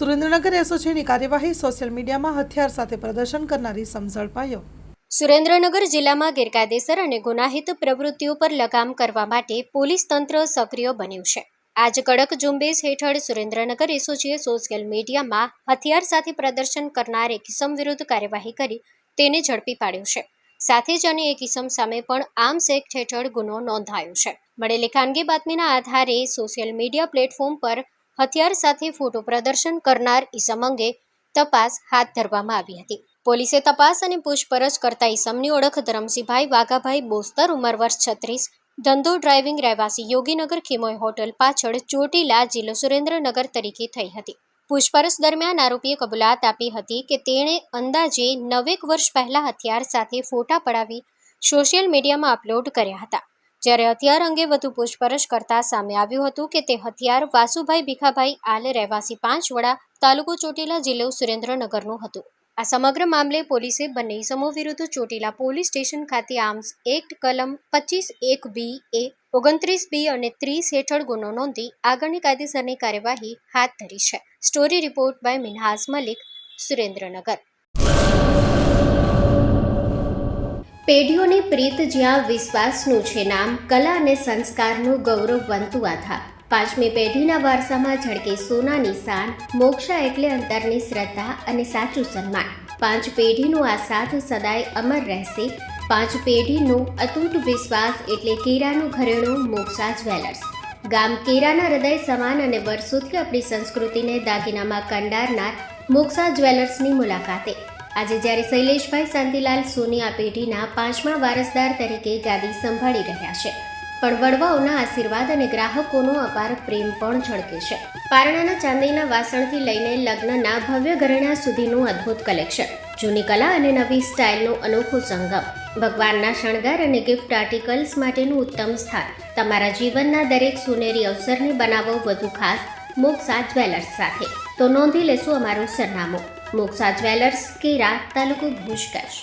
સુરેન્દ્રનગર એસઓજીની કાર્યવાહી સોશિયલ મીડિયામાં હથિયાર સાથે પ્રદર્શન કરનારી ઇસમ ઝડપાયો। સુરેન્દ્રનગર જિલ્લામાં ગેરકાયદેસર અને ગુનાહિત પ્રવૃત્તિઓ પર લગામ કરવા માટે પોલીસ તંત્ર સક્રિય બન્યું છે। આજ કડક ઝુંબેશ હેઠળ સુરેન્દ્રનગર એસઓજીએ સોશિયલ મીડિયામાં હથિયાર સાથે પ્રદર્શન કરનાર એક ઇસમ વિરુદ્ધ કાર્યવાહી કરી તેને ઝડપી પાડ્યો છે। સાથે જ અન્ય એક ઇસમ સામે પણ આર્મ્સ એક્ટ હેઠળ ગુનો નોંધાયો છે। મળેલી ખાનગી બાતમીના આધારે સોશિયલ મીડિયા પ્લેટફોર્મ પર હથિયાર સાથે ફોટો પ્રદર્શન કરનાર ઇસમ અંગે તપાસ હાથ ધરવામાં આવી હતી। પોલીસે તપાસ અને પૂછપરછ કરતા ઇસમની ઓળખ ધરમસિંહભાઈ વાઘાભાઈ બોસ્તર, ઉંમર વર્ષ 36, ધંધો ડ્રાઇવિંગ, રહેવાસી યોગીનગર, ખીમોય હોટલ પાછળ, ચોટીલા, જિલ્લો સુરેન્દ્રનગર તરીકે થઈ હતી। પૂછપરછ દરમિયાન આરોપીએ કબૂલાત આપી હતી કે તેણે અંદાજે 9 વર્ષ પહેલા હથિયાર સાથે ફોટા પડાવી સોશિયલ મીડિયામાં અપલોડ કર્યા હતા। જ્યારે હથિયાર અંગે વધુ પૂછપરછ કરતા સામે આવ્યું હતું કે તે હથિયાર વાસુભાઈ ભીખાભાઈ આલ, રહેવાસી 5 વડા, તાલુકો ચોટીલા, જિલ્લો સુરેન્દ્રનગરનું હતું। આ સમગ્ર મામલે પોલીસે બંને ઇસમો વિરુદ્ધ ચોટીલા પોલીસ સ્ટેશન ખાતે આર્મ્સ એક્ટ કલમ 25(1)(b)(a), 29(b) અને 30 હેઠળ ગુનો નોંધી આગળની કાયદેસરની કાર્યવાહી હાથ ધરી છે। Story report by Minhas Malik, Surendranagar. પેઢીઓની પ્રીત જ્યાં વિશ્વાસનું છે નામ, કલા અને સંસ્કારનું ગૌરવવંતું આધાર। 5મી પેઢીના વારસામાં ઝળકે સોનાની શાન, મોક્ષા એટલે અંતરની શ્રદ્ધા અને સાચું સન્માન। 5 પેઢીનું આ સાથ સદાય અમર રહેશે। 5 પેઢીનું અતૂટ વિશ્વાસ એટલે કેરાનું ઘરેણું મોક્ષા જ્વેલર્સ। ગામ કેરાના હૃદય સમાન અને વર્ષોથી આપણી સંસ્કૃતિને દાગીનામાં કંડારનાર મોક્ષા જ્વેલર્સની મુલાકાતે આજે જ્યારે શૈલેષભાઈ શાંતિલાલ સોની આ પેઢીના 5મા વારસદાર તરીકે ગાદી સંભાળી રહ્યા છે, પણ વડવાઓના આશીર્વાદ અને ગ્રાહકોનો અપાર પ્રેમ પણ ઝળકે છે। પારણાના ચાંદીના વાસણથી લઈને લગ્નના ભવ્ય ઘરેણા સુધીનું અદ્ભુત કલેક્શન, જૂની કલા અને નવી સ્ટાઇલનો અનોખો સંગમ, ભગવાનના શણગાર અને ગિફ્ટ આર્ટિકલ્સ માટેનું ઉત્તમ સ્થાન। તમારા જીવનના દરેક સોનેરી અવસરને બનાવો વધુ ખાસ મોક્ષા જ્વેલર્સ સાથે। તો નોંધી લેશું અમારું સરનામું: મોક્ષા જ્વેલર્સ, કેરા, તાલુકો ભુજ, કચ્છ।